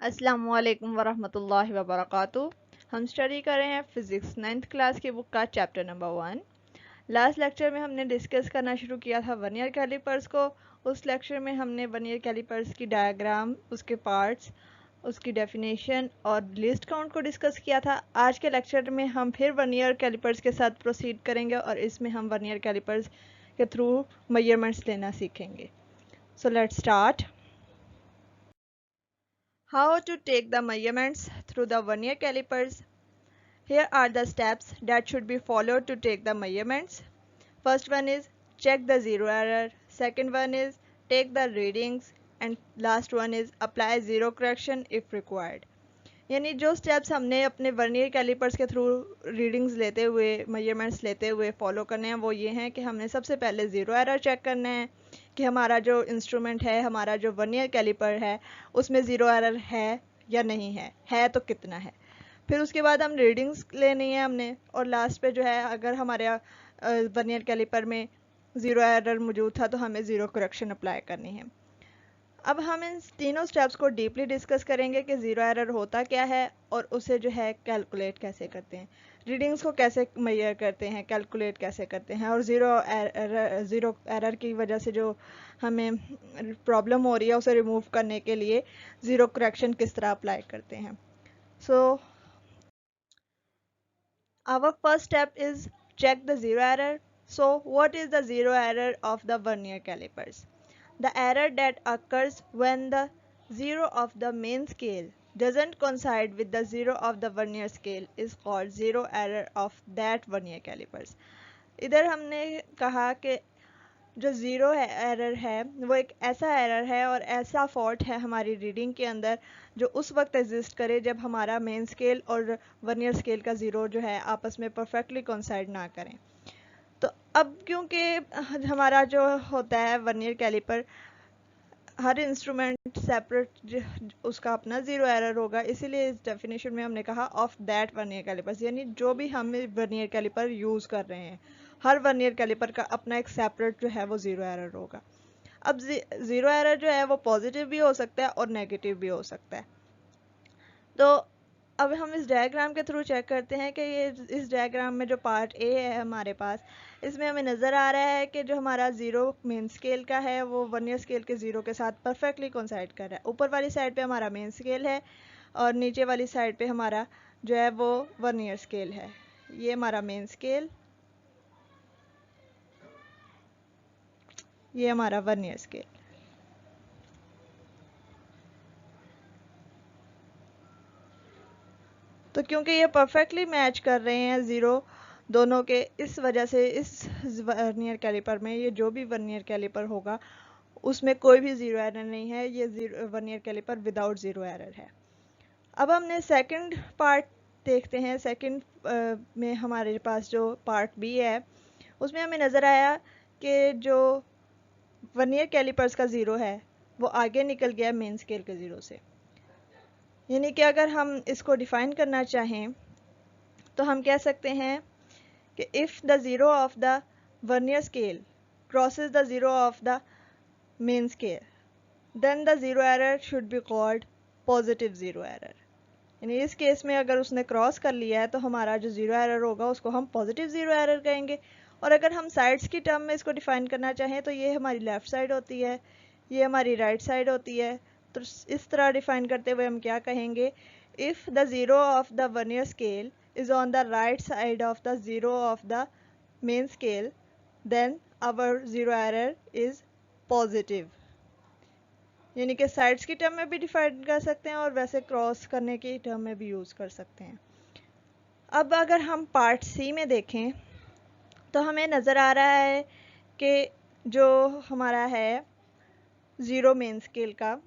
अस्सलामु अलैकुम वरहमतुल्लाहि वबरकातुहू। हम स्टडी कर रहे हैं फिज़िक्स 9th क्लास की बुक का चैप्टर नंबर 1। लास्ट लेक्चर में हमने डिस्कस करना शुरू किया था वर्नियर कैलिपर्स को। उस लेक्चर में हमने वर्नियर कैलिपर्स की डायग्राम, उसके पार्ट्स, उसकी डेफिनेशन और लिस्ट काउंट को डिस्कस किया था। आज के लेक्चर में हम फिर वर्नियर कैलिपर्स के साथ प्रोसीड करेंगे और इसमें हम वर्नियर कैलिपर्स के थ्रू मेजरमेंट्स लेना सीखेंगे। So let's start. How to take the measurements through the vernier calipers. Here are the steps that should be followed to take the measurements. First one is check the zero error. Second one is take the readings. And last one is apply zero correction if required. यानी जो steps हमने अपने vernier calipers के through readings लेते हुए, measurements लेते हुए follow करने हैं वो ये हैं कि हमने सबसे पहले ज़ीरो एरर चेक करना है कि हमारा जो इंस्ट्रूमेंट है, हमारा जो वर्नियर कैलिपर है, उसमें ज़ीरो एरर है या नहीं है तो कितना है। फिर उसके बाद हम रीडिंग्स लेनी है हमने, और लास्ट पे जो है अगर हमारे वर्नियर कैलिपर में ज़ीरो एरर मौजूद था तो हमें ज़ीरो करेक्शन अप्लाई करनी है। अब हम इन तीनों स्टेप्स को डीपली डिस्कस करेंगे कि ज़ीरो एरर होता क्या है और उसे जो है कैलकुलेट कैसे करते हैं, रीडिंग्स को कैसे मेजर करते हैं, कैलकुलेट कैसे करते हैं, और ज़ीरो एरर की वजह से जो हमें प्रॉब्लम हो रही है उसे रिमूव करने के लिए ज़ीरो करेक्शन किस तरह अप्लाई करते हैं। So our first step is check the zero error. So what is the zero error of the vernier calipers? The error that occurs when the zero of the main scale doesn't coincide with the zero of the vernier scale is called zero error of that vernier calipers. इधर हमने कहा कि जो zero error है वो एक ऐसा error है और ऐसा फॉल्ट है हमारी रीडिंग के अंदर जो उस वक्त एग्जिस्ट करे जब हमारा मेन स्केल और वर्नियर स्केल का ज़ीरो जो है आपस में परफेक्टली कोइंसाइड ना करें। तो अब क्योंकि हमारा जो होता है वर्नियर कैलिपर, हर इंस्ट्रूमेंट सेपरेट उसका अपना ज़ीरो एरर होगा, इसीलिए इस डेफिनेशन में हमने कहा ऑफ दैट वर्नियर कैलिपर्स, यानी जो भी हम वर्नियर कैलिपर यूज़ कर रहे हैं हर वर्नियर कैलिपर का अपना एक सेपरेट जो है वो ज़ीरो एरर होगा। अब ज़ीरो एरर जो है वो पॉजिटिव भी हो सकता है और नेगेटिव भी हो सकता है। तो अब हम इस डायग्राम के थ्रू चेक करते हैं कि ये इस डायग्राम में जो पार्ट ए है हमारे पास, इसमें हमें नज़र आ रहा है कि जो हमारा ज़ीरो मेन स्केल का है वो वर्नियर स्केल के ज़ीरो के साथ परफेक्टली कोइंसाइड कर रहा है। ऊपर वाली साइड पे हमारा मेन स्केल है और नीचे वाली साइड पे हमारा जो है वो वर्नियर स्केल है। ये हमारा मेन स्केल, ये हमारा वर्नियर स्केल। तो क्योंकि ये परफेक्टली मैच कर रहे हैं ज़ीरो दोनों के, इस वजह से इस वर्नियर कैलिपर में ये जो भी वर्नियर कैलिपर होगा उसमें कोई भी ज़ीरो एरर नहीं है, ये zero vernier caliper without zero error है। अब हमने सेकंड पार्ट देखते हैं। सेकंड में हमारे पास जो पार्ट बी है उसमें हमें नज़र आया कि जो वर्नियर कैलिपर्स का ज़ीरो है वो आगे निकल गया मेन स्केल के ज़ीरो से। यानी कि अगर हम इसको डिफ़ाइन करना चाहें तो हम कह सकते हैं कि if the zero of the vernier scale crosses the zero of the main scale then the zero error should be called positive zero error. यानी इस केस में अगर उसने क्रॉस कर लिया है तो हमारा जो ज़ीरो एरर होगा उसको हम पॉजिटिव ज़ीरो एरर कहेंगे। और अगर हम साइड्स की टर्म में इसको डिफ़ाइन करना चाहें तो ये हमारी लेफ़्ट साइड होती है, ये हमारी राइट साइड होती है। तो इस तरह डिफ़ाइन करते हुए हम क्या कहेंगे, if the zero of the vernier scale is on the right side of the zero of the main scale then our zero error is positive। यानी कि साइड्स की टर्म में भी डिफाइन कर सकते हैं और वैसे क्रॉस करने की टर्म में भी यूज़ कर सकते हैं। अब अगर हम पार्ट सी में देखें तो हमें नज़र आ रहा है कि जो हमारा है ज़ीरो मेन स्केल का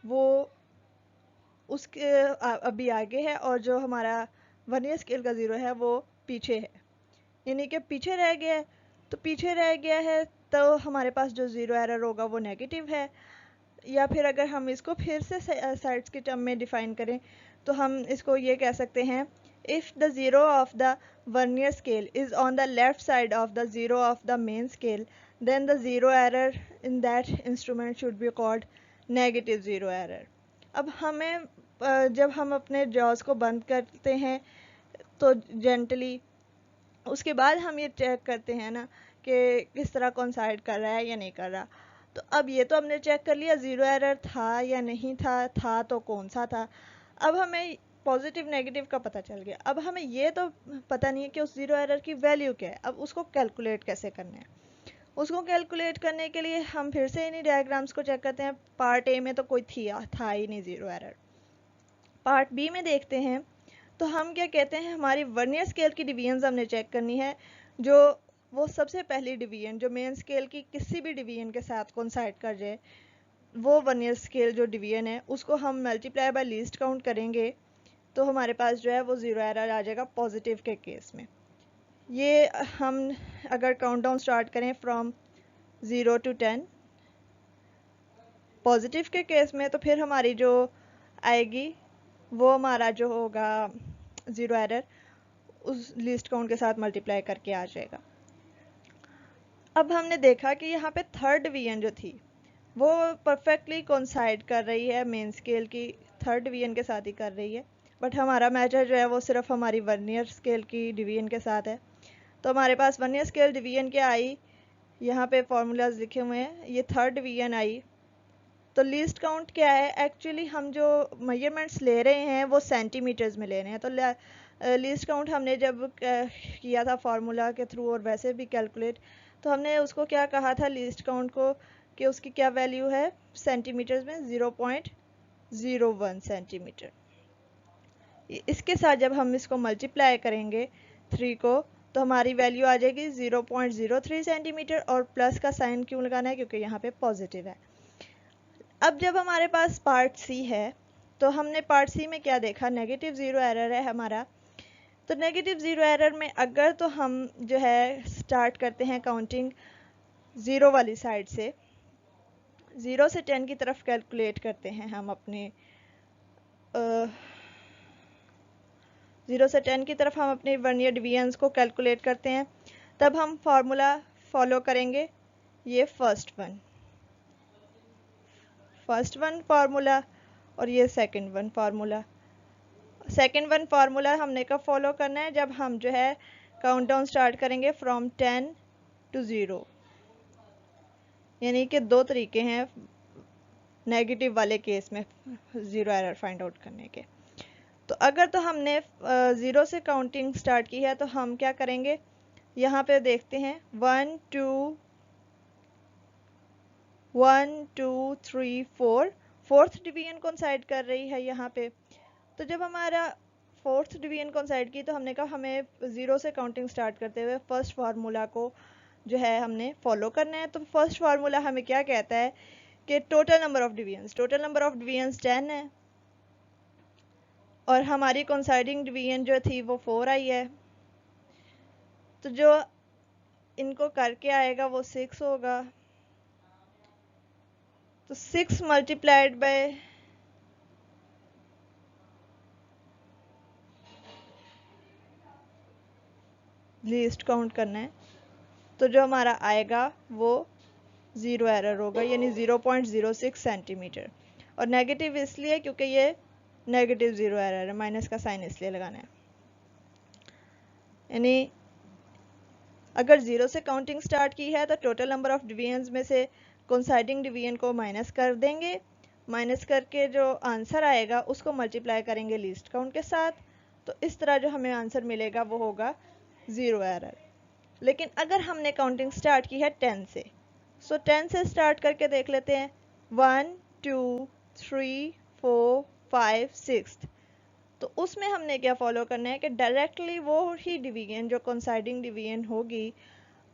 वो उसके अभी आगे है और जो हमारा वर्नियर स्केल का ज़ीरो है वो पीछे है, यानी कि पीछे रह गया है। तो पीछे रह गया है तो हमारे पास जो ज़ीरो एरर होगा वो नेगेटिव है। या फिर अगर हम इसको फिर से साइड्स की टर्म में डिफ़ाइन करें तो हम इसको ये कह सकते हैं, if the zero of the vernier scale is on the left side of the zero of the main scale then the zero error in that instrument should be called negative zero error. अब हमें जब हम अपने jaws को बंद करते हैं तो जेंटली, उसके बाद हम ये चेक करते हैं ना कि किस तरह कोइंसाइड कर रहा है या नहीं कर रहा। तो अब ये तो हमने चेक कर लिया ज़ीरो एरर था या नहीं था तो कौन सा था। अब हमें पॉजिटिव नेगेटिव का पता चल गया। अब हमें ये तो पता नहीं है कि उस ज़ीरो एरर की वैल्यू क्या है। अब उसको कैलकुलेट कैसे करना है, उसको कैलकुलेट करने के लिए हम फिर से इन्हीं डायग्राम्स को चेक करते हैं। पार्ट ए में तो कोई था ही नहीं ज़ीरो एरर। पार्ट बी में देखते हैं तो हम क्या कहते हैं, हमारी वर्नियर स्केल की डिवीजन हमने चेक करनी है। जो वो सबसे पहली डिवीजन जो मेन स्केल की किसी भी डिवीजन के साथ कोइंसाइड कर जाए, वो वर्नियर स्केल जो डिवीजन है उसको हम मल्टीप्लाई बाय लीस्ट काउंट करेंगे तो हमारे पास जो है वो ज़ीरो एरर आ जाएगा पॉजिटिव के केस में। ये हम अगर काउंटडाउन स्टार्ट करें फ्रॉम 0 to 10 पॉजिटिव के केस में, तो फिर हमारी जो आएगी वो हमारा जो होगा ज़ीरो एरर उस लिस्ट काउंट के साथ मल्टीप्लाई करके आ जाएगा। अब हमने देखा कि यहाँ पे थर्ड डिवीजन जो थी वो परफेक्टली कोइंसाइड कर रही है मेन स्केल की थर्ड डिवीजन के साथ ही कर रही है, बट हमारा मैटर जो है वो सिर्फ हमारी वर्नियर स्केल की डिवीजन के साथ है। तो हमारे पास वर्नियर स्केल डिवीजन क्या आई, यहाँ पे फॉर्मूलाज लिखे हुए हैं, ये थर्ड डिवीजन आई। तो लीस्ट काउंट क्या है, एक्चुअली हम जो मेजरमेंट्स ले रहे हैं वो सेंटीमीटर्स में ले रहे हैं। तो लीस्ट काउंट हमने जब किया था फार्मूला के थ्रू और वैसे भी कैलकुलेट, तो हमने उसको क्या कहा था लीस्ट काउंट को कि उसकी क्या वैल्यू है सेंटीमीटर्स में 0.01 सेंटीमीटर। इसके साथ जब हम इसको मल्टीप्लाई करेंगे 3 को तो हमारी वैल्यू आ जाएगी 0.03 सेंटीमीटर, और प्लस का साइन क्यों लगाना है क्योंकि यहाँ पे पॉजिटिव है। अब जब हमारे पास पार्ट सी है तो हमने पार्ट सी में क्या देखा, नेगेटिव ज़ीरो एरर है हमारा। तो नेगेटिव ज़ीरो एरर में अगर तो हम जो है स्टार्ट करते हैं काउंटिंग ज़ीरो वाली साइड से, 0 से 10 की तरफ कैलकुलेट करते हैं हम अपने 0 से 10 की तरफ हम अपने वर्नियर डिवीजन्स को कैलकुलेट करते हैं। तब हम फार्मूला फॉलो करेंगे, ये फर्स्ट वन फार्मूला और ये second one formula. Second one formula हमने कब फॉलो करना है, जब हम जो है काउंटडाउन स्टार्ट करेंगे फ्रॉम 10 to 0। यानी कि दो तरीके हैं नेगेटिव वाले केस में ज़ीरो एरर फाइंड आउट करने के। तो अगर तो हमने 0 से काउंटिंग स्टार्ट की है तो हम क्या करेंगे, यहाँ पे देखते हैं 1 2 3 4, फोर्थ डिवीजन कोइंसाइड कर रही है यहाँ पे। तो जब हमारा फोर्थ डिवीजन कोइंसाइड की तो हमने कहा हमें 0 से काउंटिंग स्टार्ट करते हुए फर्स्ट फार्मूला को जो है हमने फॉलो करना है। तो फर्स्ट फार्मूला हमें क्या कहता है कि टोटल नंबर ऑफ डिवीजन्स 10 है, और हमारी कोइंसाइडिंग डिवीजन जो थी वो 4 आई है। तो जो इनको करके आएगा वो 6 होगा। तो 6 मल्टीप्लाइड बाय लीस्ट काउंट करना है, तो जो हमारा आएगा वो ज़ीरो एरर होगा, यानी 0.06 सेंटीमीटर। और नेगेटिव इसलिए क्योंकि ये नेगेटिव ज़ीरो एरर है, माइनस का साइन इसलिए लगाना है। यानी अगर 0 से काउंटिंग स्टार्ट की है तो टोटल नंबर ऑफ डिवीजन्स में से कोइंसाइडिंग डिवीजन को माइनस कर देंगे, माइनस करके जो आंसर आएगा उसको मल्टीप्लाई करेंगे लीस्ट काउंट के साथ। तो इस तरह जो हमें आंसर मिलेगा वो होगा ज़ीरो एरर। लेकिन अगर हमने काउंटिंग स्टार्ट की है 10 से, सो 10 से स्टार्ट करके देख लेते हैं 1 2 3 4 5 6। तो उसमें हमने क्या फॉलो करना है कि डायरेक्टली वो ही डिवीजन जो कोइंसाइडिंग डिवीजन होगी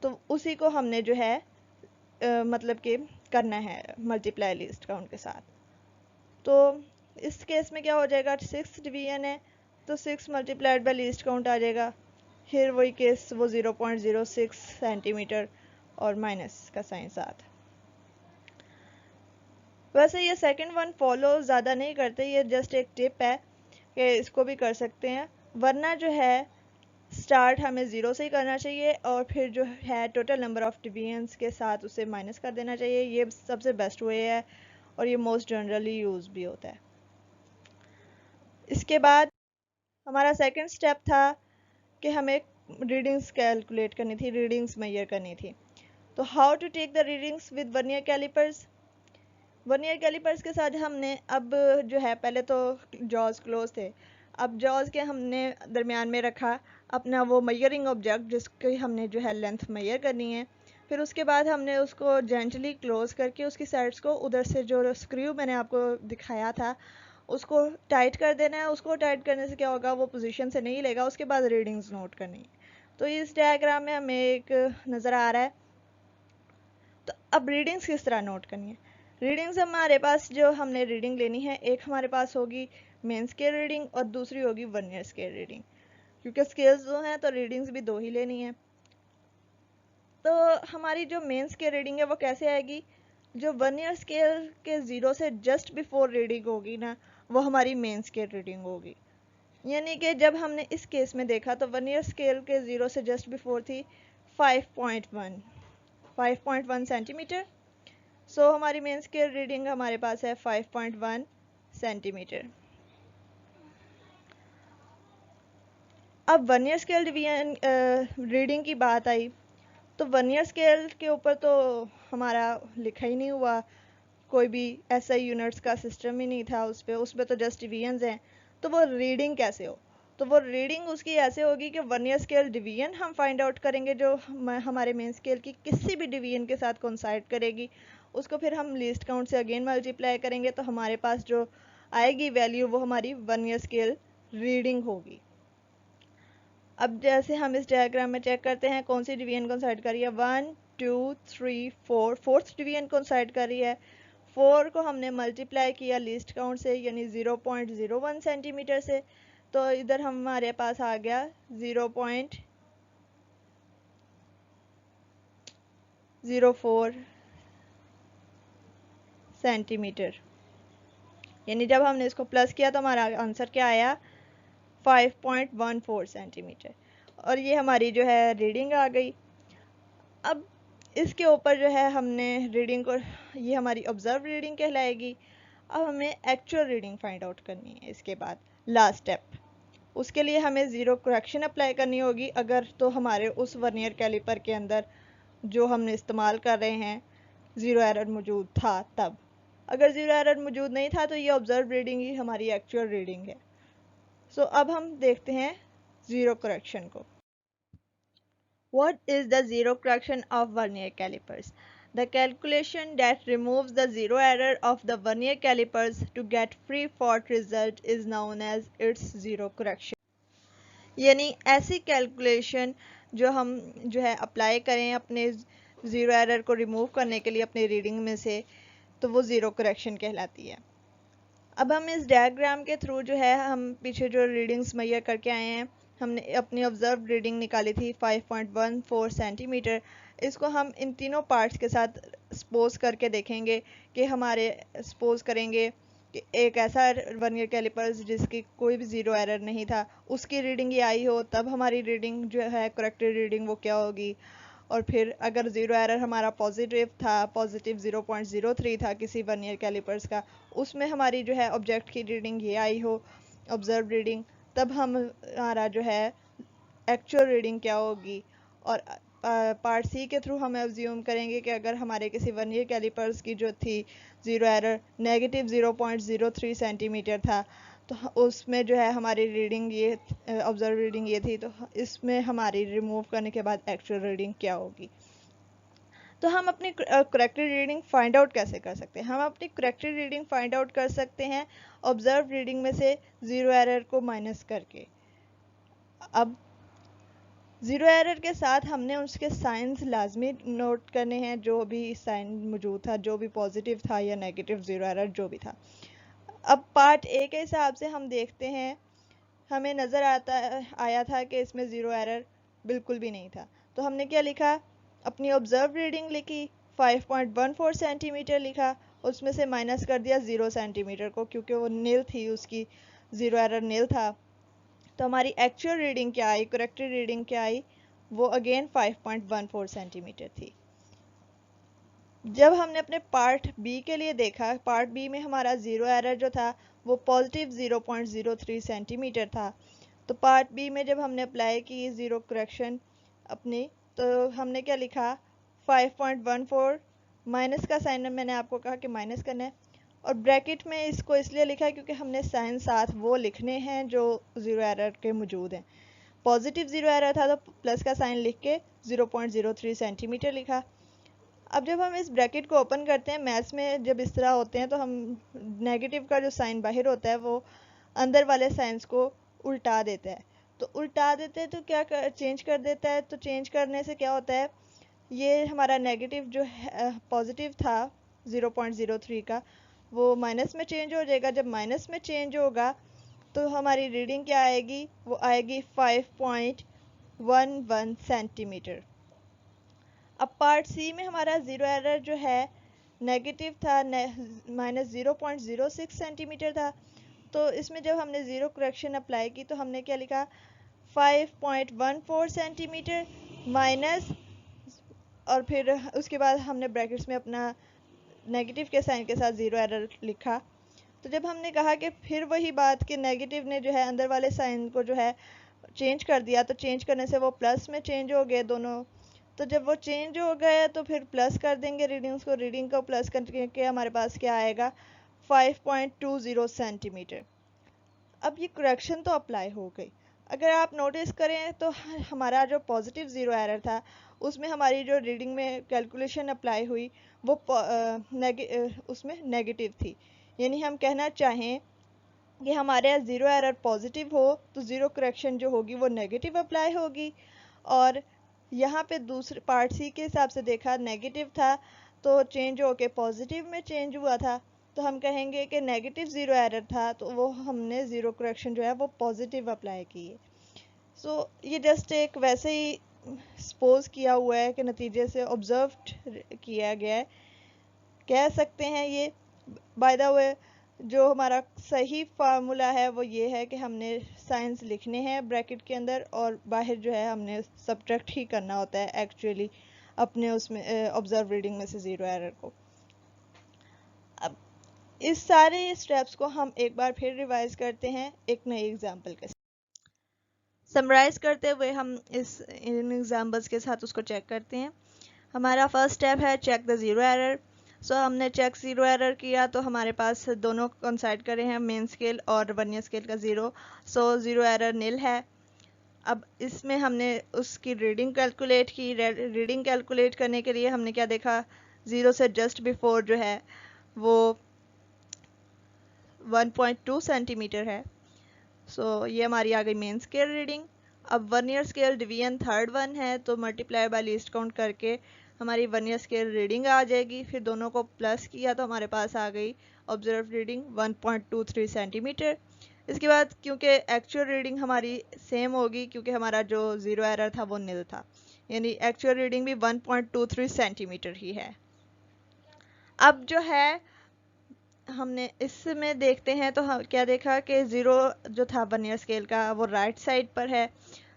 तो उसी को हमने जो है मतलब कि करना है मल्टीप्लाई लीस्ट काउंट के साथ। तो इस केस में क्या हो जाएगा, 6 डिवीजन है तो 6 मल्टीप्लाइड बाय लीस्ट काउंट आ जाएगा। फिर वही केस वो 0.06 सेंटीमीटर और माइनस का साइन साथ। वैसे ये सेकंड वन फॉलो ज़्यादा नहीं करते, ये जस्ट एक टिप है कि इसको भी कर सकते हैं। वरना जो है स्टार्ट हमें 0 से ही करना चाहिए और फिर जो है टोटल नंबर ऑफ डिवीजन्स के साथ उसे माइनस कर देना चाहिए। ये सबसे बेस्ट वे है और ये मोस्ट जनरली यूज़ भी होता है। इसके बाद हमारा सेकंड स्टेप था कि हमें रीडिंग्स कैलकुलेट करनी थी, रीडिंग्स मेजर करनी थी। तो how to take the readings with vernier calipers. Vernier calipers के साथ हमने अब जो है, पहले तो जॉज क्लोज थे, अब जॉज के हमने दरमियान में रखा अपना वो मेजरिंग ऑब्जेक्ट जिसकी हमने जो है लेंथ मेजर करनी है। फिर उसके बाद हमने उसको जेंटली क्लोज करके उसकी साइड्स को उधर से जो स्क्रू मैंने आपको दिखाया था उसको टाइट कर देना है। उसको टाइट करने से क्या होगा, वो पोजीशन से नहीं लेगा। उसके बाद रीडिंग्स नोट करनी है। तो इस डायग्राम में हमें एक नज़र आ रहा है। तो अब रीडिंग्स किस तरह नोट करनी है। रीडिंग्स हमारे पास जो हमने रीडिंग लेनी है, एक हमारे पास होगी मेन स्केल रीडिंग और दूसरी होगी वर्नियर स्केल रीडिंग। क्योंकि स्केल्स दो हैं तो रीडिंग्स भी दो ही लेनी है। तो हमारी जो मेन स्केल रीडिंग है वो कैसे आएगी, जो वर्नियर स्केल के 0 से जस्ट बिफोर रीडिंग होगी ना, वो हमारी मेन स्केल रीडिंग होगी। यानी कि जब हमने इस केस में देखा तो वर्नियर स्केल के 0 से जस्ट बिफोर थी 5.1 सेंटीमीटर। सो हमारी मेन स्केल रीडिंग हमारे पास है 5.1 सेंटीमीटर। अब वर्नियर स्केल डिवीजन रीडिंग की बात आई तो वर्नियर स्केल के ऊपर तो हमारा लिखा ही नहीं हुआ, कोई भी ऐसा यूनिट्स का सिस्टम ही नहीं था उस पे तो जस्ट डिवीजन्स हैं। तो वो रीडिंग कैसे हो, तो वो रीडिंग उसकी ऐसे होगी कि वर्नियर स्केल डिवीजन हम फाइंड आउट करेंगे जो हमारे मेन स्केल की किसी भी डिवीजन के साथ कोइंसाइड करेगी, उसको फिर हम लीस्ट काउंट से अगेन मल्टीप्लाई करेंगे तो हमारे पास जो आएगी वैल्यू वो हमारी वर्नियर स्केल रीडिंग होगी। अब जैसे हम इस डायग्राम में चेक करते हैं कौन सी डिवीजन कोइंसाइड कर रही है, 1 2 3 4, फोर्थ डिवीजन कोइंसाइड कर रही है। 4 को हमने मल्टीप्लाई किया लीस्ट काउंट से यानी 0.01 सेंटीमीटर से, तो इधर हमारे पास आ गया 0.04 सेंटीमीटर। यानी जब हमने इसको प्लस किया तो हमारा आंसर क्या आया, 5.14 सेंटीमीटर। और ये हमारी जो है रीडिंग आ गई। अब इसके ऊपर जो है हमने रीडिंग को, ये हमारी ऑब्जर्व रीडिंग कहलाएगी। अब हमें एक्चुअल रीडिंग फाइंड आउट करनी है। इसके बाद लास्ट स्टेप, उसके लिए हमें ज़ीरो करेक्शन अप्लाई करनी होगी अगर तो हमारे उस वर्नियर कैलिपर के अंदर जो हमने इस्तेमाल कर रहे हैं ज़ीरो एरर मौजूद था तब। अगर ज़ीरो एरर मौजूद नहीं था तो ये ऑब्जर्व रीडिंग ही हमारी एक्चुअल रीडिंग है। सो अब हम देखते हैं ज़ीरो करेक्शन को। What is the zero correction of vernier calipers? The calculation that removes the zero error of the vernier calipers to get free fault result is known as its zero correction. यानी ऐसी calculation जो हम जो है apply करें अपने zero error को remove करने के लिए अपने रीडिंग में से, तो वो ज़ीरो करेक्शन कहलाती है। अब हम इस डायग्राम के थ्रू जो है हम पीछे जो रीडिंग्स मेजर करके आए हैं, हमने अपनी ऑब्जर्व रीडिंग निकाली थी 5.14 सेंटीमीटर। इसको हम इन तीनों पार्ट्स के साथ सपोज करके देखेंगे कि हमारे सपोज करेंगे कि एक ऐसा वर्नियर कैलिपर्स जिसकी कोई भी ज़ीरो एरर नहीं था, उसकी रीडिंग ये आई हो, तब हमारी रीडिंग जो है करेक्टेड रीडिंग वो क्या होगी। और फिर अगर ज़ीरो एरर हमारा पॉजिटिव था, पॉजिटिव 0.03 था किसी वर्नियर कैलिपर्स का, उसमें हमारी जो है ऑब्जेक्ट की रीडिंग ये आई हो ऑब्जर्व रीडिंग, तब हमारा जो है एक्चुअल रीडिंग क्या होगी। और पार्ट सी के थ्रू हम एज्यूम करेंगे कि अगर हमारे किसी वर्नियर कैलिपर्स की जो थी ज़ीरो एरर नेगेटिव 0.03 सेंटीमीटर था, तो उसमें जो है हमारी रीडिंग ये ऑब्जर्व रीडिंग ये थी, तो इसमें हमारी रिमूव करने के बाद एक्चुअल रीडिंग क्या होगी। तो हम अपनी करेक्टेड रीडिंग फाइंड आउट कैसे कर सकते हैं, हम अपनी करेक्टेड रीडिंग फाइंड आउट कर सकते हैं ऑब्जर्व रीडिंग में से ज़ीरो एरर को माइनस करके। अब ज़ीरो एरर के साथ हमने उसके साइंस लाजमी नोट करने हैं, जो भी साइन मौजूद था, जो भी पॉजिटिव था या नेगेटिव ज़ीरो एरर जो भी था। अब पार्ट ए के हिसाब से हम देखते हैं, हमें नज़र आया था कि इसमें ज़ीरो एरर बिल्कुल भी नहीं था। तो हमने क्या लिखा, अपनी ऑब्जर्व रीडिंग लिखी 5.14 सेंटीमीटर लिखा, उसमें से माइनस कर दिया 0 सेंटीमीटर को क्योंकि वो नील थी, उसकी ज़ीरो एरर नील था। तो हमारी एक्चुअल रीडिंग क्या आई, करेक्टेड रीडिंग क्या आई, वो अगेन 5.14 सेंटीमीटर थी। जब हमने अपने पार्ट बी के लिए देखा, पार्ट बी में हमारा ज़ीरो एरर जो था वो पॉजिटिव 0.03 सेंटीमीटर था। तो पार्ट बी में जब हमने अप्लाई की ज़ीरो करेक्शन अपनी, तो हमने क्या लिखा 5.14, माइनस का साइन मैंने आपको कहा कि माइनस करना है, और ब्रैकेट में इसको इसलिए लिखा है क्योंकि हमने साइन साथ वो लिखने हैं जो ज़ीरो एरर के मौजूद हैं। पॉजिटिव ज़ीरो एरर था तो प्लस का साइन लिख के 0.03 सेंटीमीटर लिखा। अब जब हम इस ब्रैकेट को ओपन करते हैं, मैथ्स में जब इस तरह होते हैं तो हम नेगेटिव का जो साइन बाहर होता है वो अंदर वाले साइंस को उल्टा देता है। तो उल्टा देते हैं तो क्या चेंज कर देता है, तो चेंज करने से क्या होता है, ये हमारा नेगेटिव जो है पॉजिटिव था 0.03 का, वो माइनस में चेंज हो जाएगा। जब माइनस में चेंज होगा तो हमारी रीडिंग क्या आएगी, वो आएगी 5.11 सेंटीमीटर। अब पार्ट सी में हमारा ज़ीरो एरर जो है नेगेटिव था, माइनस 0.06 सेंटीमीटर था। तो इसमें जब हमने ज़ीरो करेक्शन अप्लाई की तो हमने क्या लिखा 5.14 सेंटीमीटर माइनस, और फिर उसके बाद हमने ब्रैकेट्स में अपना नेगेटिव के साइन के साथ ज़ीरो एरर लिखा। तो जब हमने कहा कि फिर वही बात कि नेगेटिव ने जो है अंदर वाले साइन को जो है चेंज कर दिया, तो चेंज करने से वो प्लस में चेंज हो गए दोनों। तो जब वो चेंज हो गए तो फिर प्लस कर देंगे रीडिंग्स को, रीडिंग को प्लस करके हमारे पास क्या आएगा 5.20 सेंटीमीटर। अब ये करेक्शन तो अप्लाई हो गई। अगर आप नोटिस करें तो हमारा जो पॉजिटिव ज़ीरो एरर था उसमें हमारी जो रीडिंग में कैलकुलेशन अप्लाई हुई वो उसमें नेगेटिव थी। यानी हम कहना चाहें कि हमारे यहाँ ज़ीरो एरर पॉजिटिव हो तो ज़ीरो करेक्शन जो होगी वो नेगेटिव अप्लाई होगी, और यहाँ पे दूसरे पार्ट सी के हिसाब से देखा नेगेटिव था तो चेंज होके पॉजिटिव में चेंज हुआ था, तो हम कहेंगे कि नेगेटिव ज़ीरो एरर था तो वो हमने ज़ीरो करेक्शन जो है वो पॉजिटिव अप्लाई की है। सो ये जस्ट एक वैसे ही सपोज किया हुआ है कि नतीजे से ऑब्जर्व किया गया है, कह सकते हैं ये। बाय द वे जो हमारा सही फार्मूला है वो ये है कि हमने साइंस लिखने हैं ब्रैकेट के अंदर और बाहर जो है हमने सब्ट्रैक्ट ही करना होता है एक्चुअली अपने उसमें ऑब्जर्व रीडिंग में से ज़ीरो एरर को। अब इस सारे स्टेप्स को हम एक बार फिर रिवाइज करते हैं एक नई एग्जाम्पल के साथ। समराइज करते हुए हम इन एग्जाम्पल्स के साथ उसको चेक करते हैं। हमारा फर्स्ट स्टेप है चेक द ज़ीरो एरर। सो हमने चेक ज़ीरो एरर किया तो हमारे पास दोनों कंसाइड करे हैं, मेन स्केल और वर्नियर स्केल का ज़ीरो। सो ज़ीरो एरर नील है। अब इसमें हमने उसकी रीडिंग कैलकुलेट की। रीडिंग कैलकुलेट करने के लिए हमने क्या देखा, ज़ीरो से जस्ट बिफोर जो है वो 1.2 सेंटीमीटर है। सो ये हमारी आ गई मेन स्केल रीडिंग। अब vernier scale division third one है तो मल्टीप्लाई बाय लीस्ट काउंट करके हमारी वर्नियर स्केल रीडिंग आ जाएगी। फिर दोनों को प्लस किया तो हमारे पास आ गई ऑब्जर्व रीडिंग 1.23 सेंटीमीटर। इसके बाद क्योंकि एक्चुअल रीडिंग हमारी सेम होगी क्योंकि हमारा जो ज़ीरो एरर था वो नील था, यानी एक्चुअल रीडिंग भी 1.23 सेंटीमीटर ही है। अब जो है हमने इसमें देखते हैं तो हम क्या देखा कि ज़ीरो जो था वर्नियर स्केल का वो राइट साइड पर है,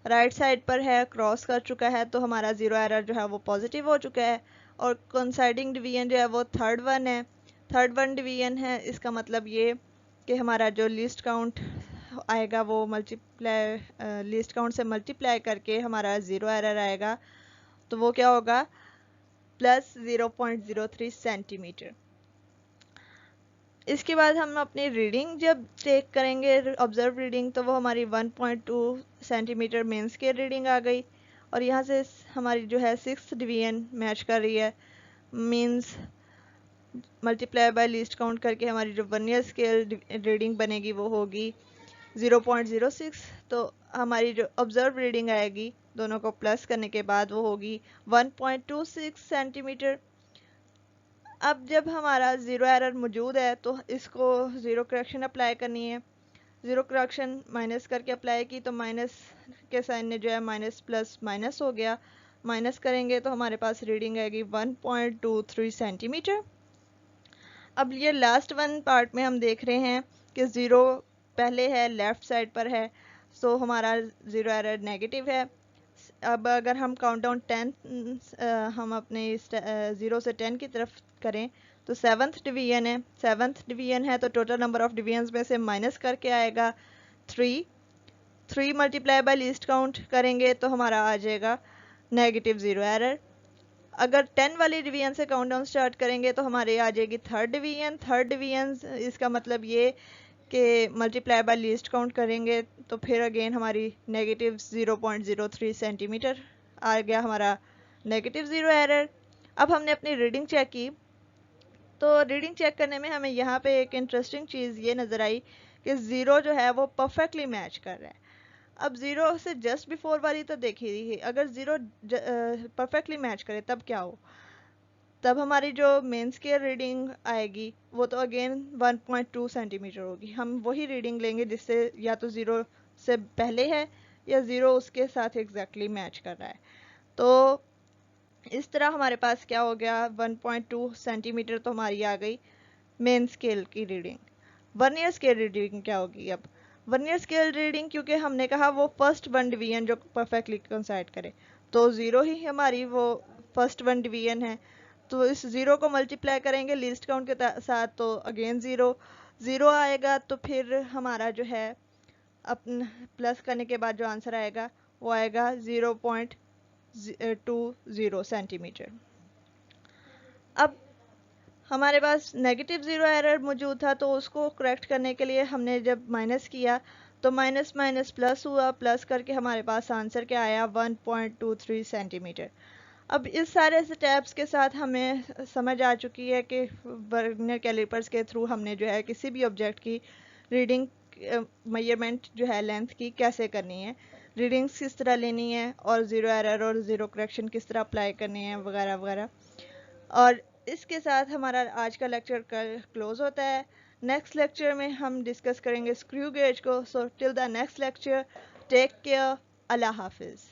राइट साइड पर है, क्रॉस कर चुका है, तो हमारा ज़ीरो एरर जो है वो पॉजिटिव हो चुका है। और कोइंसाइडिंग डिवीजन जो है वो थर्ड वन है, थर्ड वन डिवीजन है। इसका मतलब ये कि हमारा जो लीस्ट काउंट आएगा वो मल्टीप्लाई लीस्ट काउंट से मल्टीप्लाई करके हमारा ज़ीरो एरर आएगा, तो वो क्या होगा प्लस 0.03 सेंटीमीटर। इसके बाद हम अपनी रीडिंग जब चेक करेंगे ऑब्जर्व रीडिंग, तो वो हमारी 1.2 सेंटीमीटर मेन स्केल रीडिंग आ गई। और यहाँ से हमारी जो है सिक्स्थ डिवीजन मैच कर रही है, means multiply by least count करके हमारी जो वर्नियर स्केल रीडिंग बनेगी वो होगी 0.06। तो हमारी जो ऑब्जर्व रीडिंग आएगी दोनों को प्लस करने के बाद वो होगी 1.26 सेंटीमीटर। अब जब हमारा ज़ीरो एरर मौजूद है तो इसको ज़ीरो करेक्शन अप्लाई करनी है। ज़ीरो करेक्शन माइनस करके अप्लाई की तो माइनस के साइन ने जो है माइनस प्लस माइनस हो गया, माइनस करेंगे तो हमारे पास रीडिंग आएगी 1.23 सेंटीमीटर। अब ये लास्ट वन पार्ट में हम देख रहे हैं कि ज़ीरो पहले है लेफ़्ट साइड पर है, सो हमारा ज़ीरो एरर नेगेटिव है। अब अगर हम काउंटडाउन 10 हम अपने 0 से 10 की तरफ करें तो 7th डिवीजन है। 7th डिवीजन है तो टोटल नंबर ऑफ डिवीजन्स में से माइनस करके आएगा 3। 3 मल्टीप्लाई बाय लीस्ट काउंट करेंगे तो हमारा आ जाएगा -0 एरर। अगर 10 वाली डिवीजन से काउंटडाउन स्टार्ट करेंगे तो हमारे आ जाएगी 3rd डिवीजन। 3rd डिवीजन इसका मतलब ये कि मल्टीप्लाई बाय लीस्ट काउंट करेंगे तो फिर अगेन हमारी -0.03 सेंटीमीटर आ गया हमारा -0 एरर। अब हमने अपनी रीडिंग चेक की तो रीडिंग चेक करने में हमें यहाँ पे एक इंटरेस्टिंग चीज़ ये नज़र आई कि ज़ीरो जो है वो परफेक्टली मैच कर रहा है। अब ज़ीरो से जस्ट बिफोर वाली तो देखी थी, अगर ज़ीरो परफेक्टली मैच करे तब क्या हो, तब हमारी जो मेन स्केल रीडिंग आएगी वो तो अगेन 1.2 सेंटीमीटर होगी। हम वही रीडिंग लेंगे जिससे या तो ज़ीरो से पहले है या ज़ीरो उसके साथ एग्जैक्टली मैच कर रहा है। तो इस तरह हमारे पास क्या हो गया, 1.2 सेंटीमीटर तो हमारी आ गई मेन स्केल की रीडिंग। वर्नियर स्केल रीडिंग क्या होगी? अब वर्नियर स्केल रीडिंग क्योंकि हमने कहा वो फर्स्ट वन डिवीजन जो परफेक्टली कोइंसाइड करे, तो ज़ीरो ही हमारी वो फर्स्ट वन डिवीजन है। तो इस ज़ीरो को मल्टीप्लाई करेंगे लीस्ट काउंट के साथ तो अगेन ज़ीरो आएगा। तो फिर हमारा जो है अपन प्लस करने के बाद जो आंसर आएगा वो आएगा 0.20 सेंटीमीटर। अब हमारे पास -0 एरर मौजूद था तो उसको करेक्ट करने के लिए हमने जब माइनस किया तो माइनस माइनस प्लस हुआ, प्लस करके हमारे पास आंसर क्या आया 1.23 सेंटीमीटर। अब इस सारे स्टेप्स के साथ हमें समझ आ चुकी है कि वर्नियर कैलिपर्स के थ्रू हमने जो है किसी भी ऑब्जेक्ट की रीडिंग मेजरमेंट जो है लेंथ की कैसे करनी है, रीडिंग्स किस तरह लेनी है और ज़ीरो एरर और ज़ीरो करेक्शन किस तरह अप्लाई करनी है वगैरह वगैरह। और इसके साथ हमारा आज का लेक्चर कल क्लोज होता है। नेक्स्ट लेक्चर में हम डिस्कस करेंगे स्क्रू गेज को। So till the next lecture, take care, अल्लाह हाफिज़।